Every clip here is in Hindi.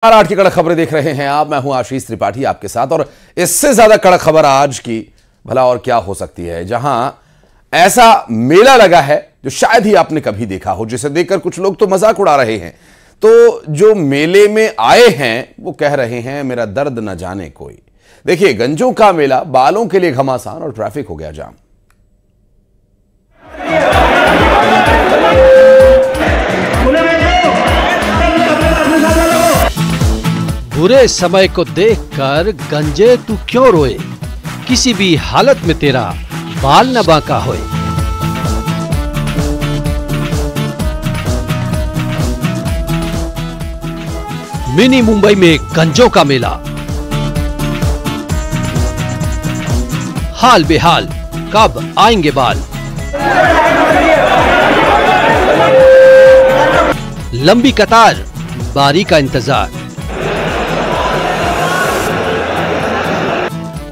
आठ की कड़क खबरें देख रहे हैं आप। मैं हूं आशीष त्रिपाठी आपके साथ। और इससे ज्यादा कड़क खबर आज की भला और क्या हो सकती है, जहां ऐसा मेला लगा है जो शायद ही आपने कभी देखा हो, जिसे देखकर कुछ लोग तो मजाक उड़ा रहे हैं। तो जो मेले में आए हैं वो कह रहे हैं मेरा दर्द न जाने कोई। देखिए, गंजों का मेला बालों के लिए घमासान और ट्रैफिक हो गया जाम। बुरे समय को देखकर गंजे तू क्यों रोए, किसी भी हालत में तेरा बाल न बांका होए। मिनी मुंबई में गंजों का मेला, हाल बेहाल कब आएंगे बाल। लंबी कतार, बारी का इंतजार,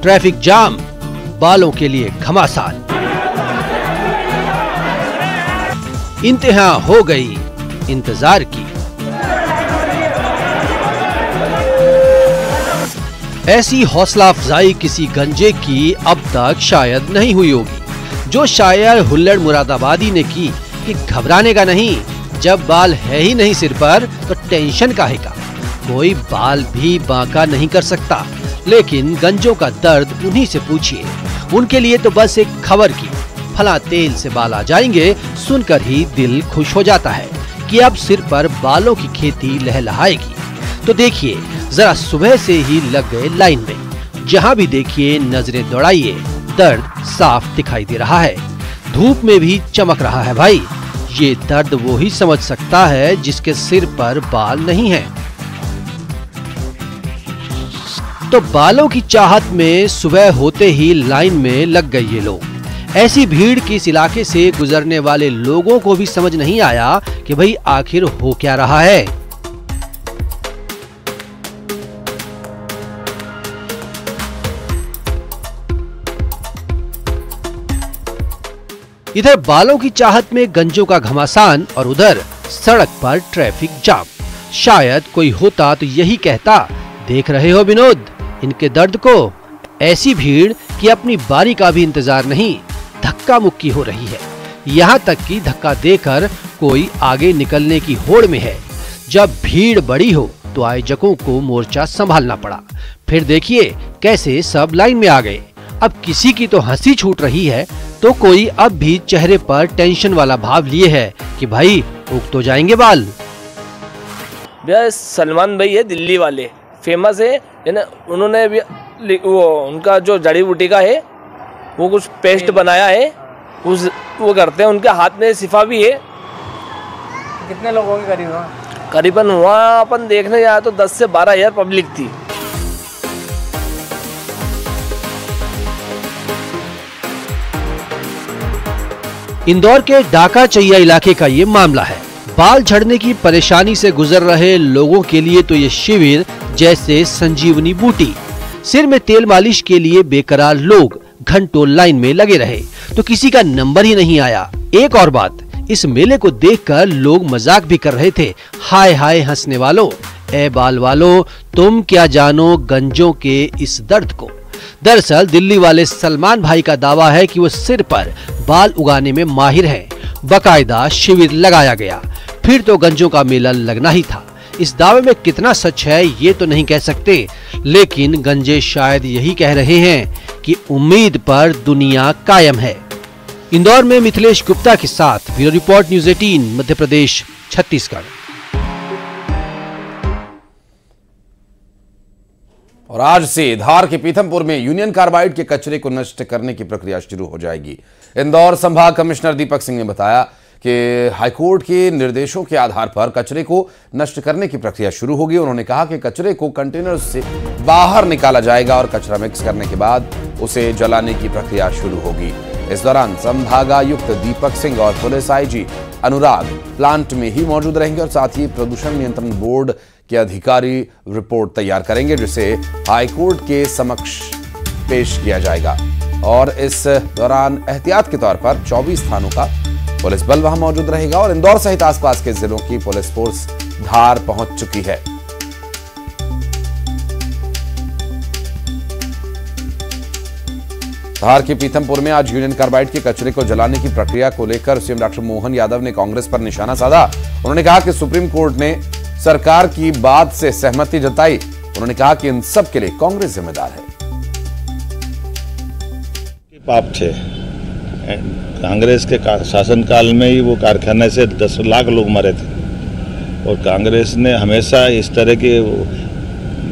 ट्रैफिक जाम, बालों के लिए घमासान। इंतहा हो गई इंतजार की। ऐसी हौसला अफजाई किसी गंजे की अब तक शायद नहीं हुई होगी, जो शायर हुल्लड़ मुरादाबादी ने की कि घबराने का नहीं, जब बाल है ही नहीं सिर पर तो टेंशन काहे का। कोई बाल भी बांका नहीं कर सकता, लेकिन गंजों का दर्द उन्हीं से पूछिए। उनके लिए तो बस एक खबर की फला तेल से बाल आ जाएंगे सुनकर ही दिल खुश हो जाता है कि अब सिर पर बालों की खेती लहलहाएगी। तो देखिए, जरा सुबह से ही लग गए लाइन में। जहां भी देखिए नजरें दौड़ाइए, दर्द साफ दिखाई दे रहा है। धूप में भी चमक रहा है भाई। ये दर्द वो ही समझ सकता है जिसके सिर पर बाल नहीं है। तो बालों की चाहत में सुबह होते ही लाइन में लग गए ये लोग। ऐसी भीड़ की इस इलाके से गुजरने वाले लोगों को भी समझ नहीं आया कि भाई आखिर हो क्या रहा है। इधर बालों की चाहत में गंजों का घमासान और उधर सड़क पर ट्रैफिक जाम। शायद कोई होता तो यही कहता, देख रहे हो विनोद इनके दर्द को। ऐसी भीड़ कि अपनी बारी का भी इंतजार नहीं, धक्का मुक्की हो रही है। यहाँ तक कि धक्का देकर कोई आगे निकलने की होड़ में है। जब भीड़ बड़ी हो तो आयोजकों को मोर्चा संभालना पड़ा। फिर देखिए कैसे सब लाइन में आ गए। अब किसी की तो हंसी छूट रही है, तो कोई अब भी चेहरे पर टेंशन वाला भाव लिए है कि भाई उग तो जाएंगे बाल। भैया सलमान भाई है, दिल्ली वाले फेमस है ना। उन्होंने भी वो उनका जो जड़ी बूटी का है वो कुछ पेस्ट बनाया है, उस वो करते हैं। उनके हाथ में सिफा भी है। कितने लोगों के करीब? करीबन वहाँ अपन देखने जाए तो 10 से 12 हज़ार पब्लिक थी। इंदौर के डाका चैया इलाके का ये मामला है। बाल झड़ने की परेशानी से गुजर रहे लोगों के लिए तो ये शिविर जैसे संजीवनी बूटी। सिर में तेल मालिश के लिए बेकरार लोग घंटों लाइन में लगे रहे तो किसी का नंबर ही नहीं आया। एक और बात, इस मेले को देखकर लोग मजाक भी कर रहे थे, हाय हाय हंसने वालों, ए बाल वालों तुम क्या जानो गंजों के इस दर्द को। दरअसल दिल्ली वाले सलमान भाई का दावा है कि वो सिर पर बाल उगाने में माहिर हैं। बकायदा शिविर लगाया गया, फिर तो गंजों का मेला लगना ही था। इस दावे में कितना सच है ये तो नहीं कह सकते, लेकिन गंजे शायद यही कह रहे हैं कि उम्मीद पर दुनिया कायम है। इंदौर में मिथिलेश गुप्ता के साथ bureau report, news 18, Madhya Pradesh, Chhattisgarh. और आज से धार के पीथमपुर में यूनियन कार्बाइड के कचरे को नष्ट करने की प्रक्रिया शुरू हो जाएगी। इंदौर संभाग कमिश्नर दीपक सिंह ने बताया कि हाईकोर्ट के निर्देशों के आधार पर कचरे को नष्ट करने की प्रक्रिया शुरू होगी। उन्होंने कहा कि कचरे को कंटेनर से बाहर निकाला जाएगा और कचरा मिक्स करने के बाद उसे जलाने की प्रक्रिया शुरू होगी। इस दौरान संभागायुक्त दीपक सिंह और पुलिस आईजी अनुराग प्लांट में ही मौजूद रहेंगे और साथ ही प्रदूषण नियंत्रण बोर्ड के अधिकारी रिपोर्ट तैयार करेंगे, जिसे हाईकोर्ट के समक्ष पेश किया जाएगा। और इस दौरान एहतियात के तौर पर 24 थानों का पुलिस बल वहां मौजूद रहेगा और इंदौर सहित आसपास के जिलों की पुलिस फोर्स धार पहुंच चुकी है। धार के पीथमपुर में आज यूनियन कार्बाइड के कचरे को जलाने की प्रक्रिया को लेकर सीएम डॉक्टर मोहन यादव ने कांग्रेस पर निशाना साधा। उन्होंने कहा कि सुप्रीम कोर्ट ने सरकार की बात से सहमति जताई। उन्होंने कहा कि इन सब के लिए कांग्रेस जिम्मेदार है। पाप थे कांग्रेस के शासनकाल में ही वो कारखाने से 10 लाख लोग मरे थे और कांग्रेस ने हमेशा इस तरह के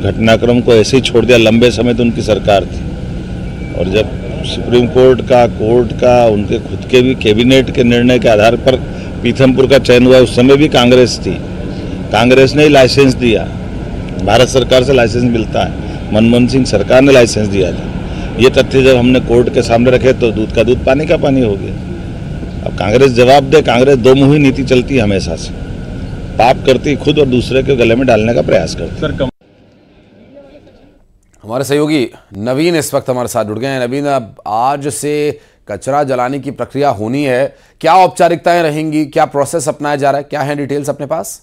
घटनाक्रम को ऐसे ही छोड़ दिया। लंबे समय तो उनकी सरकार थी और जब सुप्रीम कोर्ट का उनके खुद के भी कैबिनेट के निर्णय के आधार पर पीथमपुर का चयन हुआ, उस समय भी कांग्रेस थी। कांग्रेस ने ही लाइसेंस दिया, भारत सरकार से लाइसेंस मिलता है, मनमोहन सिंह सरकार ने लाइसेंस दिया था। ये तथ्य जब हमने कोर्ट के सामने रखे तो दूध का दूध पानी का पानी हो गया। अब कांग्रेस जवाब दे, कांग्रेस दो मुही नीति चलती है हमेशा से, पाप करती खुद और दूसरे के गले में डालने का प्रयास करती। हमारे सहयोगी नवीन इस वक्त हमारे साथ जुड़ गए हैं। नवीन, अब आज से कचरा जलाने की प्रक्रिया होनी है, क्या औपचारिकताएं रहेंगी, क्या प्रोसेस अपनाया जा रहा है, क्या है डिटेल्स अपने पास?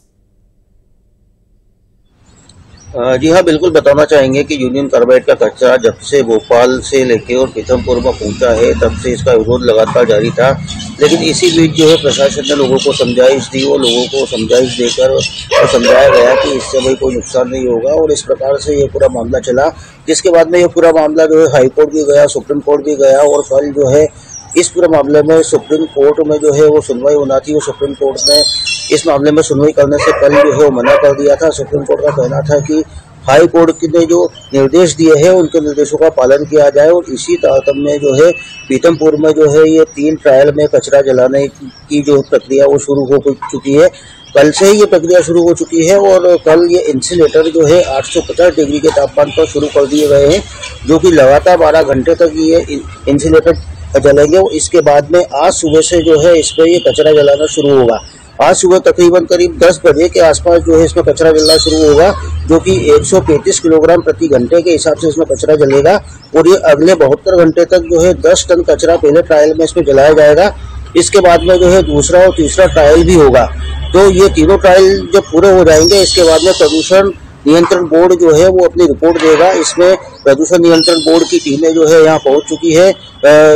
जी हाँ, बिल्कुल बताना चाहेंगे कि यूनियन कार्बाइड का कचरा जब से भोपाल से लेकर और पीथमपुर में पहुंचा है तब से इसका विरोध लगातार जारी था। लेकिन इसी बीच जो है प्रशासन ने लोगों को समझाइश दी और लोगों को समझाइश देकर समझाया गया कि इससे भाई कोई नुकसान नहीं होगा और इस प्रकार से ये पूरा मामला चला। जिसके बाद में ये पूरा मामला जो है हाई कोर्ट भी गया, सुप्रीम कोर्ट भी गया और कल जो है इस पूरे मामले में सुप्रीम कोर्ट में जो है वो सुनवाई होना थी। और सुप्रीम कोर्ट ने इस मामले में सुनवाई करने से कल जो है वो मना कर दिया था। सुप्रीम कोर्ट का कहना था कि हाई कोर्ट ने जो निर्देश दिए हैं उनके निर्देशों का पालन किया जाए और इसी तारतम्य में जो है पीथमपुर में जो है ये 3 ट्रायल में कचरा जलाने की जो प्रक्रिया वो शुरू हो चुकी है। कल से ही ये प्रक्रिया शुरू हो चुकी है और कल ये इंसिनेटर जो है 850 डिग्री के तापमान पर शुरू कर दिए गए हैं, जो कि लगातार 12 घंटे तक ये इंसिनेटर जलेंगे। और इसके बाद में आज सुबह से जो है इस पर ये कचरा जलाना शुरू होगा। आज सुबह तकरीबन करीब 10 बजे के आसपास जो है इसमें कचरा जलना शुरू होगा, जो कि 135 किलोग्राम प्रति घंटे के हिसाब से इसमें कचरा जलेगा और ये अगले 72 घंटे तक जो है 10 टन कचरा पहले ट्रायल में इसमें जलाया जाएगा। इसके बाद में जो है दूसरा और तीसरा ट्रायल भी होगा। तो ये तीनों ट्रायल जब पूरे हो जाएंगे इसके बाद में प्रदूषण नियंत्रण बोर्ड जो है वो अपनी रिपोर्ट देगा। इसमें प्रदूषण नियंत्रण बोर्ड की टीमें जो है यहाँ पहुंच चुकी है।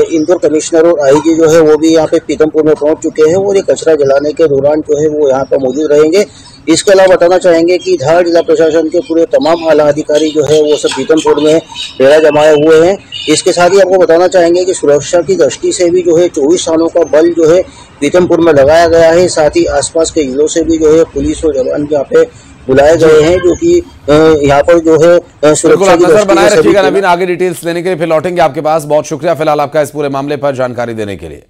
इंदौर कमिश्नर और आईजी जो है वो भी यहाँ पे पीथमपुर में पहुंच चुके हैं और ये कचरा जलाने के दौरान जो है वो यहाँ पर मौजूद रहेंगे। इसके अलावा बताना चाहेंगे कि धार जिला प्रशासन के पूरे तमाम आला अधिकारी जो है वो सब पीथमपुर में डेरा जमाए हुए हैं। इसके साथ ही आपको बताना चाहेंगे कि सुरक्षा की दृष्टि से भी जो है 24 थानों का बल जो है पीथमपुर में लगाया गया है। साथ ही आसपास के जिलों से भी जो है पुलिस और जवान यहाँ पे बुलाए गए हैं, जो कि यहाँ पर जो है सुरक्षा की नजर बनाए रखिएगा। नवीन, आगे डिटेल्स लेने के लिए फिर लौटेंगे आपके पास। बहुत शुक्रिया फिलहाल आपका इस पूरे मामले पर जानकारी देने के लिए।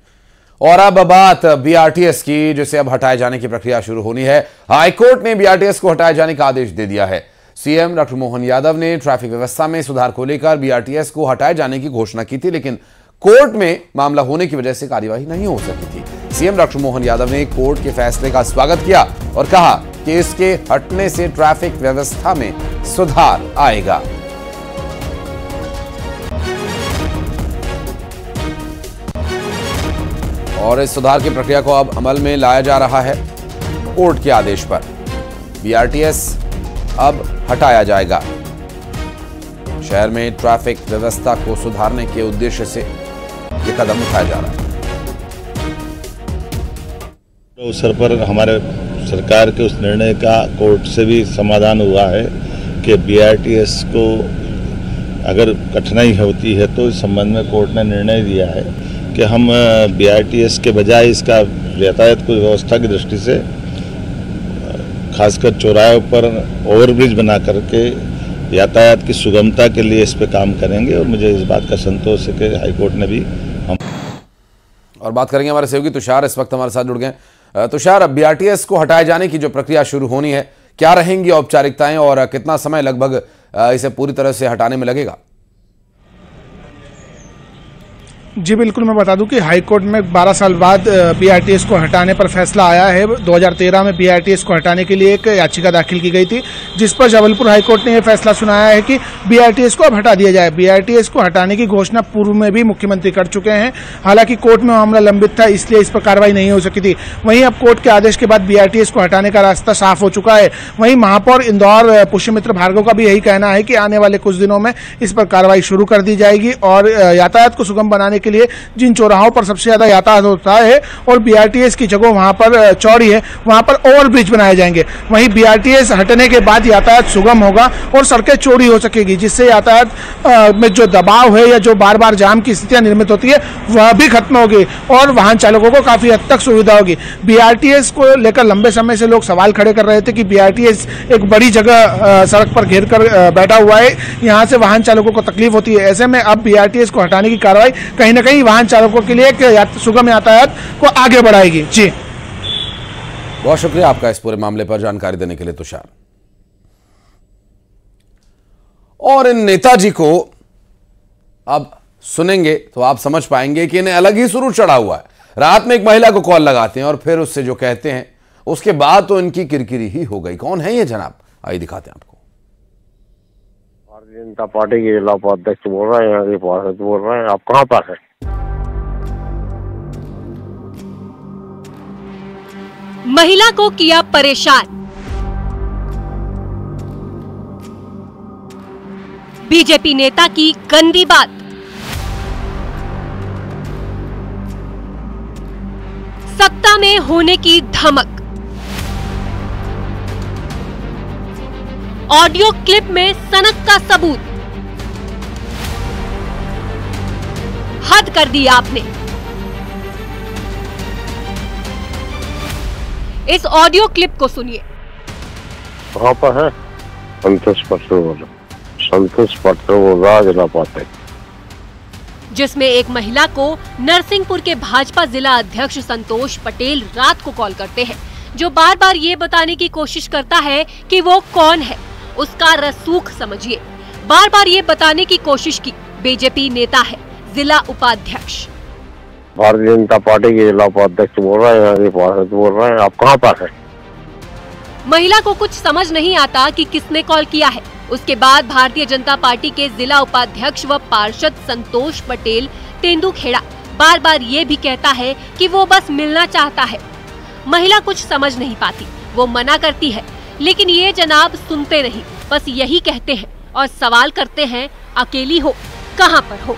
और अब बात बीआरटीएस की, जिसे अब हटाए जाने की प्रक्रिया शुरू होनी है। हाईकोर्ट ने बीआरटीएस को हटाए जाने का आदेश दे दिया है। सीएम डॉक्टर मोहन यादव ने ट्रैफिक व्यवस्था में सुधार को लेकर बीआरटीएस को हटाए जाने की घोषणा की थी, लेकिन कोर्ट में मामला होने की वजह से कार्यवाही नहीं हो सकी थी। सीएम डॉक्टर मोहन यादव ने कोर्ट के फैसले का स्वागत किया और कहा कि इसके हटने से ट्रैफिक व्यवस्था में सुधार आएगा। और इस सुधार की प्रक्रिया को अब अमल में लाया जा रहा है। कोर्ट के आदेश पर बीआरटीएस अब हटाया जाएगा। शहर में ट्रैफिक व्यवस्था को सुधारने के उद्देश्य से यह कदम उठाया जा रहा है। अवसर पर हमारे सरकार के उस निर्णय का कोर्ट से भी समाधान हुआ है कि बीआरटीएस को अगर कठिनाई होती है तो इस संबंध में कोर्ट ने निर्णय दिया है कि हम बीआरटीएस के बजाय इसका यातायात की व्यवस्था की दृष्टि से खासकर चौराहों पर ओवरब्रिज बना करके यातायात की सुगमता के लिए इस पे काम करेंगे। और मुझे इस बात का संतोष है कि हाईकोर्ट ने भी और बात करेंगे हमारे सहयोगी तुषार इस वक्त हमारे साथ जुड़ गए। तुषार, अब बीआरटीएस को हटाए जाने की जो प्रक्रिया शुरू होनी है, क्या रहेंगी औपचारिकताएं और कितना समय लगभग इसे पूरी तरह से हटाने में लगेगा? जी बिल्कुल, मैं बता दूं कि हाई कोर्ट में 12 साल बाद बीआरटीएस को हटाने पर फैसला आया है। 2013 में बीआरटीएस को हटाने के लिए एक याचिका दाखिल की गई थी, जिस पर जबलपुर हाई कोर्ट ने यह फैसला सुनाया है कि बीआरटीएस को अब हटा दिया जाए। बीआरटीएस को हटाने की घोषणा पूर्व में भी मुख्यमंत्री कर चुके हैं। हालांकि कोर्ट में मामला लंबित था, इसलिए इस पर कार्रवाई नहीं हो सकी थी। वहीं अब कोर्ट के आदेश के बाद बीआरटीएस को हटाने का रास्ता साफ हो चुका है। वहीं महापौर इंदौर पुष्यमित्र भार्गव का भी यही कहना है कि आने वाले कुछ दिनों में इस पर कार्रवाई शुरू कर दी जाएगी और यातायात को सुगम बनाने के लिए जिन चौराहों पर सबसे ज्यादा यातायात होता है और बीआरटीएस की जगह वहां पर चौड़ी है, वहां पर ओवरब्रिज बनाए जाएंगे। वहीं बीआरटीएस हटने के बाद यातायात सुगम होगा और सड़कें चौड़ी हो सकेगी, जिससे यातायात में जो दबाव है या जो बार बार जाम की स्थितियां निर्मित होती है वह भी खत्म होगी और वाहन चालकों को काफी हद तक सुविधा होगी। बीआरटीएस को लेकर लंबे समय से लोग सवाल खड़े कर रहे थे कि बीआरटीएस एक बड़ी जगह सड़क पर घेर कर बैठा हुआ है, यहाँ से वाहन चालकों को तकलीफ होती है। ऐसे में अब बीआरटीएस को हटाने की कार्रवाई कहीं न कहीं वाहन चालकों के लिए एक सुगम यातायात को आगे बढ़ाएगी। जी बहुत शुक्रिया आपका इस पूरे मामले पर जानकारी देने के लिए तुषार। और इन नेताजी को अब सुनेंगे तो आप समझ पाएंगे कि इन्हें अलग ही सुरूर चढ़ा हुआ है। रात में एक महिला को कॉल लगाते हैं और फिर उससे जो कहते हैं उसके बाद तो इनकी किरकिरी ही हो गई। कौन है ये जनाब, आइए दिखाते हैं आपको। भारतीय जनता पार्टी के जिला उपाध्यक्ष बोल रहे हैं, यहाँ के पार्षद बोल रहे हैं। आप कहाँ पर हैं? महिला को किया परेशान, बीजेपी नेता की गंदी बात। सत्ता में होने की धमक। ऑडियो क्लिप में सनक का सबूत। हद कर दी आपने। इस ऑडियो क्लिप को सुनिए। कहाँ पर है? संतोष पत्र बोल रहा, संतोष पत्र बोल रहा, जिला उपाध्यक्ष। जिसमें एक महिला को नरसिंहपुर के भाजपा जिला अध्यक्ष संतोष पटेल रात को कॉल करते हैं, जो बार बार ये बताने की कोशिश करता है कि वो कौन है। उसका रसूख समझिए। बार बार ये बताने की कोशिश की बीजेपी नेता है, जिला उपाध्यक्ष। भारतीय जनता पार्टी के जिला उपाध्यक्ष बोल रहे हैं, यहाँ के पार्षद बोल रहे हैं। आप कहाँ पर हैं? महिला को कुछ समझ नहीं आता कि किसने कॉल किया है। उसके बाद भारतीय जनता पार्टी के जिला उपाध्यक्ष व पार्षद संतोष पटेल तेंदुखेड़ा बार बार ये भी कहता है कि वो बस मिलना चाहता है। महिला कुछ समझ नहीं पाती, वो मना करती है, लेकिन ये जनाब सुनते नहीं, बस यही कहते हैं और सवाल करते हैं, अकेली हो, कहाँ पर हो?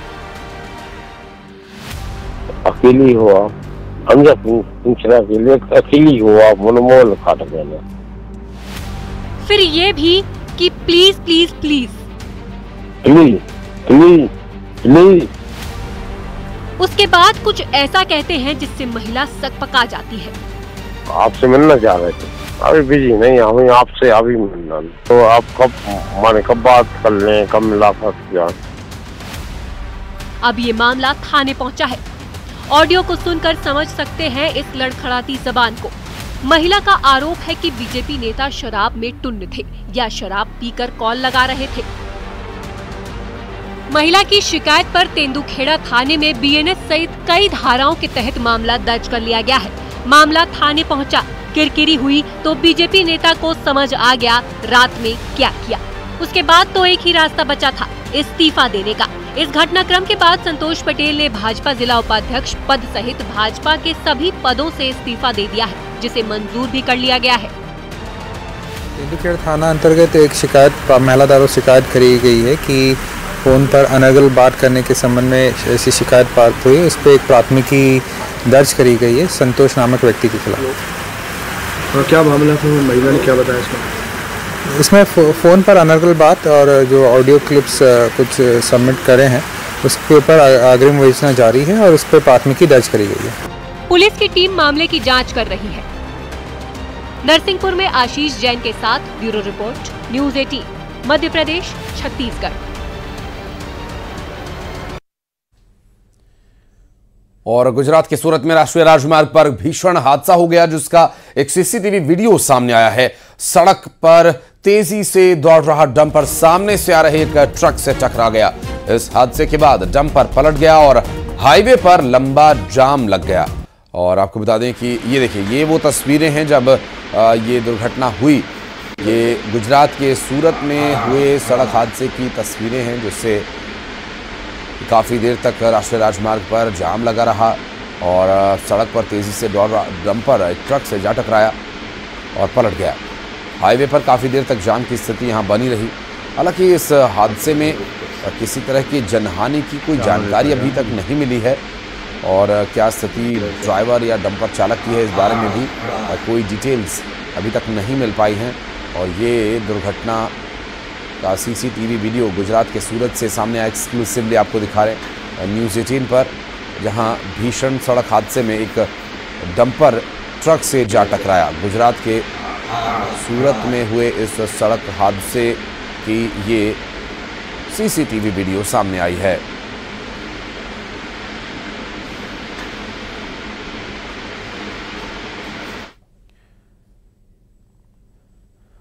अकेली हो आप? हम जब पूछ रहे अकेली हो आप, मनमोहन काट देना। फिर ये भी कि please please please please please please. उसके बाद कुछ ऐसा कहते हैं जिससे महिला सकपका जाती है। आपसे मिलना चाह रहे थे, अभी बिजी नहीं, हमें आपसे अभी मिलना। तो आप कब बात कर लें, कब मुलाकात? अब ये मामला थाने पहुंचा है। ऑडियो को सुनकर समझ सकते हैं इस लड़खड़ाती जबान को। महिला का आरोप है कि बीजेपी नेता शराब में टुन्न थे या शराब पीकर कॉल लगा रहे थे। महिला की शिकायत पर तेंदुखेड़ा थाने में बीएनएस सहित कई धाराओं के तहत मामला दर्ज कर लिया गया है। मामला थाने पहुंचा, किरकिरी हुई तो बीजेपी नेता को समझ आ गया रात में क्या किया। उसके बाद तो एक ही रास्ता बचा था, इस्तीफा देने का। इस घटनाक्रम के बाद संतोष पटेल ने भाजपा जिला उपाध्यक्ष पद सहित भाजपा के सभी पदों से इस्तीफा दे दिया है, जिसे मंजूर भी कर लिया गया है। तेंदुखेड़ा थाना अंतर्गत एक शिकायत महिला द्वारा शिकायत करी गई है कि फोन पर अनर्गल बात करने के संबंध में ऐसी शिकायत प्राप्त हुई। इस पर एक प्राथमिकी दर्ज करी गई है संतोष नामक व्यक्ति के खिलाफ। और क्या मामला था, महिला ने क्या बताया इसमें फ़ोन पर अनर्गल बात और जो ऑडियो क्लिप्स कुछ सबमिट करे हैं उसके ऊपर अग्रिम विवेचना जारी है और उस पर प्राथमिकी दर्ज करी गई है। पुलिस की टीम मामले की जांच कर रही है। नरसिंहपुर में आशीष जैन के साथ bureau report, news 18, Madhya Pradesh, Chhattisgarh. और गुजरात के सूरत में राष्ट्रीय राजमार्ग पर भीषण हादसा हो गया, जिसका एक सीसीटीवी वीडियो सामने आया है। सड़क पर तेजी से दौड़ रहा डंपर सामने से आ रहे एक ट्रक से टकरा गया। इस हादसे के बाद डंपर पलट गया और हाईवे पर लंबा जाम लग गया। और आपको बता दें कि ये देखिए, ये वो तस्वीरें हैं जब ये दुर्घटना हुई। ये गुजरात के सूरत में हुए सड़क हादसे की तस्वीरें हैं, जिससे काफ़ी देर तक राष्ट्रीय राजमार्ग पर जाम लगा रहा और सड़क पर तेज़ी से दौड़ रहा डंपर एक ट्रक से जा टकराया और पलट गया। हाईवे पर काफ़ी देर तक जाम की स्थिति यहाँ बनी रही। हालांकि इस हादसे में किसी तरह की जनहानि की कोई जानकारी अभी तक नहीं मिली है और क्या स्थिति ड्राइवर या डंपर चालक की है, इस बारे में भी कोई डिटेल्स अभी तक नहीं मिल पाई हैं। और ये दुर्घटना का सीसीटीवी वीडियो गुजरात के सूरत से सामने आया, एक्सक्लूसिवली आपको दिखा रहे हैं न्यूज़ 18 पर, जहां भीषण सड़क हादसे में एक डंपर ट्रक से जा टकराया। गुजरात के सूरत में हुए इस सड़क हादसे की ये सीसीटीवी वीडियो सामने आई है।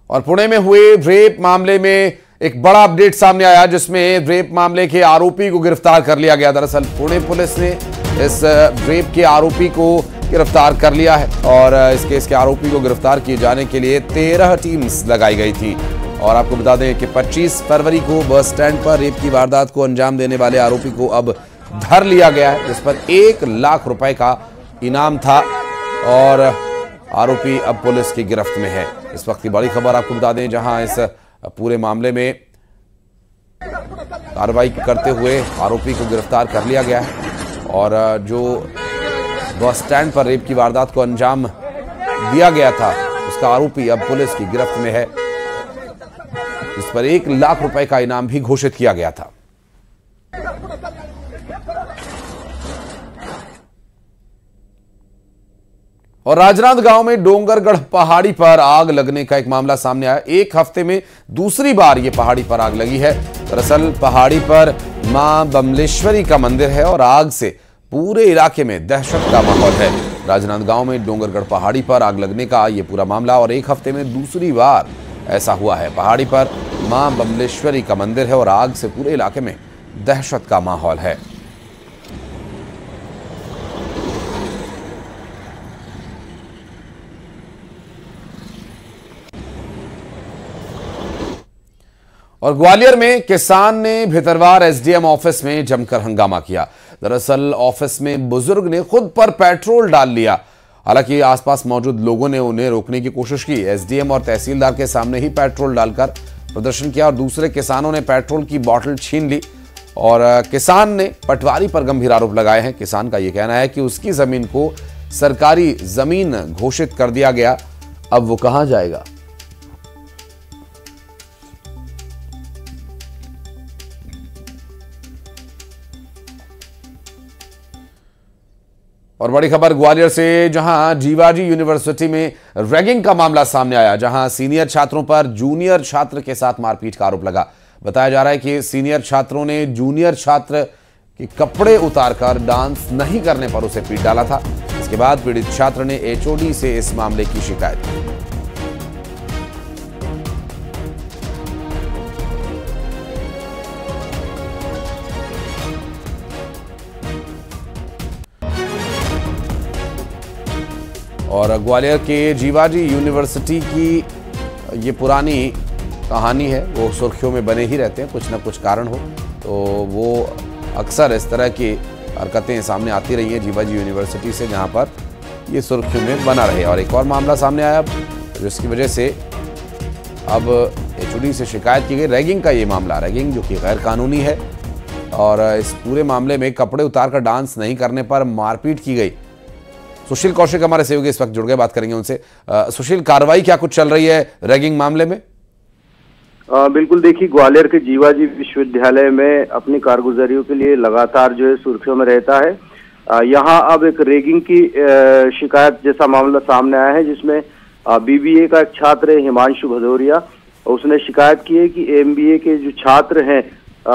और पुणे में हुए रेप मामले में एक बड़ा अपडेट सामने आया, जिसमें रेप मामले के आरोपी को गिरफ्तार कर लिया गया। दरअसल पुणे पुलिस ने इस रेप के आरोपी को गिरफ्तार कर लिया है और इस केस के आरोपी को गिरफ्तार किए जाने के लिए 13 टीम्स लगाई गई थी। और आपको बता दें कि 25 फरवरी को बस स्टैंड पर रेप की वारदात को अंजाम देने वाले आरोपी को अब धर लिया गया है, जिस पर 1 लाख रुपए का इनाम था और आरोपी अब पुलिस की गिरफ्त में है। इस वक्त की बड़ी खबर आपको बता दें, जहां इस पूरे मामले में कार्रवाई करते हुए आरोपी को गिरफ्तार कर लिया गया है और जो बस स्टैंड पर रेप की वारदात को अंजाम दिया गया था, उसका आरोपी अब पुलिस की गिरफ्त में है, जिस पर 1 लाख रुपए का इनाम भी घोषित किया गया था। और राजनांदगांव में डोंगरगढ़ पहाड़ी पर आग लगने का एक मामला सामने आया। एक हफ्ते में दूसरी बार यह पहाड़ी पर आग लगी है। दरअसल पहाड़ी पर मां बमलेश्वरी का मंदिर है और आग से पूरे इलाके में दहशत का माहौल है। राजनांदगांव में डोंगरगढ़ पहाड़ी पर आग लगने का यह पूरा मामला और एक हफ्ते में दूसरी बार ऐसा हुआ है। पहाड़ी पर मां बमलेश्वरी का मंदिर है और आग से पूरे इलाके में दहशत का माहौल है। और ग्वालियर में किसान ने भितरवार एसडीएम ऑफिस में जमकर हंगामा किया। दरअसल ऑफिस में बुजुर्ग ने खुद पर पेट्रोल डाल लिया। हालांकि आसपास मौजूद लोगों ने उन्हें रोकने की कोशिश की। एसडीएम और तहसीलदार के सामने ही पेट्रोल डालकर प्रदर्शन किया और दूसरे किसानों ने पेट्रोल की बोतल छीन ली और किसान ने पटवारी पर गंभीर आरोप लगाए हैं। किसान का यह कहना है कि उसकी जमीन को सरकारी जमीन घोषित कर दिया गया, अब वो कहां जाएगा। और बड़ी खबर ग्वालियर से, जहां जीवाजी यूनिवर्सिटी में रैगिंग का मामला सामने आया, जहां सीनियर छात्रों पर जूनियर छात्र के साथ मारपीट का आरोप लगा। बताया जा रहा है कि सीनियर छात्रों ने जूनियर छात्र के कपड़े उतारकर डांस नहीं करने पर उसे पीट डाला था। इसके बाद पीड़ित छात्र ने एचओडी से इस मामले की शिकायत की। और ग्वालियर के जीवाजी यूनिवर्सिटी की ये पुरानी कहानी है, वो सुर्खियों में बने ही रहते हैं, कुछ ना कुछ कारण हो तो वो अक्सर इस तरह की हरकतें सामने आती रही हैं जीवाजी यूनिवर्सिटी से, जहां पर ये सुर्खियों में बना रहे। और एक और मामला सामने आया जिसकी वजह से अब एचओडी से शिकायत की गई। रैगिंग का ये मामला, रैगिंग जो कि गैर कानूनी है और इस पूरे मामले में कपड़े उतारकर डांस नहीं करने पर मारपीट की गई। सुशील कौशिक हमारे सहयोगी इस वक्त जुड़ गए, बात करेंगे उनसे। सुशील, कार्रवाई क्या कुछ चल रही है रैगिंग मामले में? बिल्कुल, देखिए ग्वालियर के जीवाजी विश्वविद्यालय में अपनी कारगुजारियों के लिए लगातार जो है सुर्खियों में रहता है। यहाँ अब एक रैगिंग की शिकायत जैसा मामला सामने आया है, जिसमें बीबीए का एक छात्र है हिमांशु भदौरिया, उसने शिकायत की है कि एमबीए के जो छात्र हैं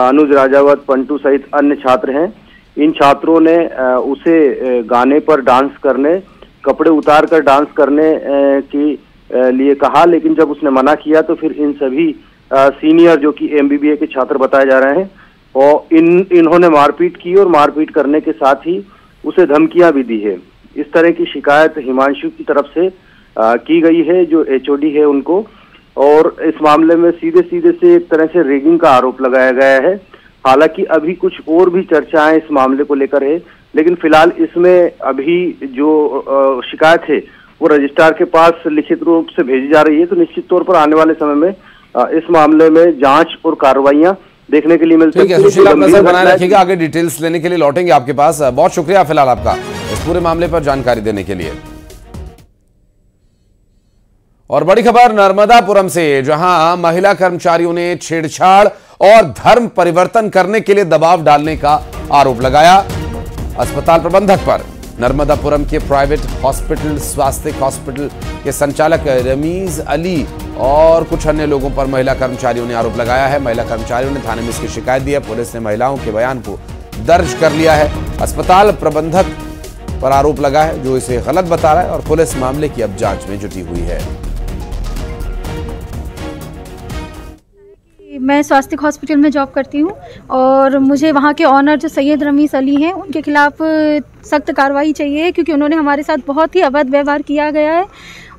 अनुज राजावत, पंटू सहित अन्य छात्र हैं, इन छात्रों ने उसे गाने पर डांस करने, कपड़े उतार कर डांस करने के लिए कहा, लेकिन जब उसने मना किया तो फिर इन सभी सीनियर जो कि एमबीबीए के छात्र बताए जा रहे हैं, और इन्होंने मारपीट की और मारपीट करने के साथ ही उसे धमकियां भी दी है। इस तरह की शिकायत हिमांशु की तरफ से की गई है, जो HOD है उनको, और इस मामले में सीधे सीधे से एक तरह से रेगिंग का आरोप लगाया गया है। हालांकि अभी कुछ और भी चर्चाएं इस मामले को लेकर है, लेकिन फिलहाल इसमें अभी जो शिकायत है वो रजिस्ट्रार के पास लिखित रूप से भेजी जा रही है। तो निश्चित तौर पर आने वाले समय में इस मामले में जांच और कार्रवाइयां देखने के लिए मिल सकती है। सुशील, आप नजर बनाए रखिएगा, आगे डिटेल्स लेने के लिए लौटेंगे आपके पास। बहुत शुक्रिया फिलहाल आपका इस पूरे मामले पर जानकारी देने के लिए। और बड़ी खबर नर्मदापुरम से, जहां महिला कर्मचारियों ने छेड़छाड़ और धर्म परिवर्तन करने के लिए दबाव डालने का आरोप लगाया अस्पताल प्रबंधक पर। नर्मदापुरम के प्राइवेट हॉस्पिटल स्वास्थ्य हॉस्पिटल के संचालक रमीज अली और कुछ अन्य लोगों पर महिला कर्मचारियों ने आरोप लगाया है। महिला कर्मचारियों ने थाने में इसकी शिकायत दी है। पुलिस ने महिलाओं के बयान को दर्ज कर लिया है। अस्पताल प्रबंधक पर आरोप लगा है, जो इसे गलत बता रहा है, और पुलिस मामले की अब जांच में जुटी हुई है। मैं स्वास्थ्य हॉस्पिटल में जॉब करती हूँ और मुझे वहाँ के ऑनर जो सैयद रमीज अली हैं उनके खिलाफ सख्त कार्रवाई चाहिए, क्योंकि उन्होंने हमारे साथ बहुत ही अभद्र व्यवहार किया गया है।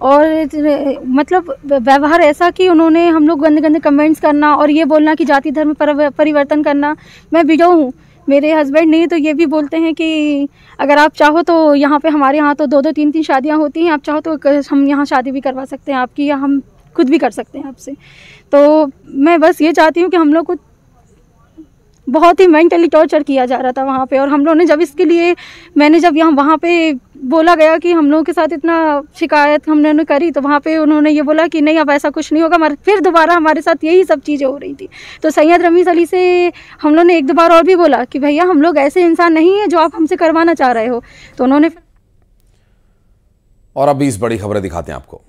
और मतलब व्यवहार ऐसा कि उन्होंने हम लोग गंदे गंदे कमेंट्स करना और ये बोलना कि जाति धर्म परिवर्तन करना। मैं विडो हूँ, मेरे हस्बैंड नहीं, तो ये भी बोलते हैं कि अगर आप चाहो तो यहाँ पे हमारे यहाँ तो 2-2 3-3 शादियाँ होती हैं, आप चाहो तो हम यहाँ शादी भी करवा सकते हैं आपकी, या हम खुद भी कर सकते हैं आपसे। तो मैं बस ये चाहती हूँ कि हम लोग को बहुत ही मेंटली टॉर्चर किया जा रहा था वहाँ पे, और हम लोगों ने जब इसके लिए मैंने जब वहाँ पे बोला गया कि हम लोगों के साथ इतना शिकायत हमने करी, तो वहाँ पे उन्होंने ये बोला कि नहीं अब ऐसा कुछ नहीं होगा। फिर दोबारा हमारे साथ यही सब चीज़ें हो रही थी। तो सैयद रमीज अली से हम लोग ने एक दो बार और भी बोला कि भैया हम लोग ऐसे इंसान नहीं है जो आप हमसे करवाना चाह रहे हो। तो उन्होंने और अभी इस बड़ी खबरें दिखाते हैं आपको।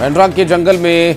मेंढरा के जंगल में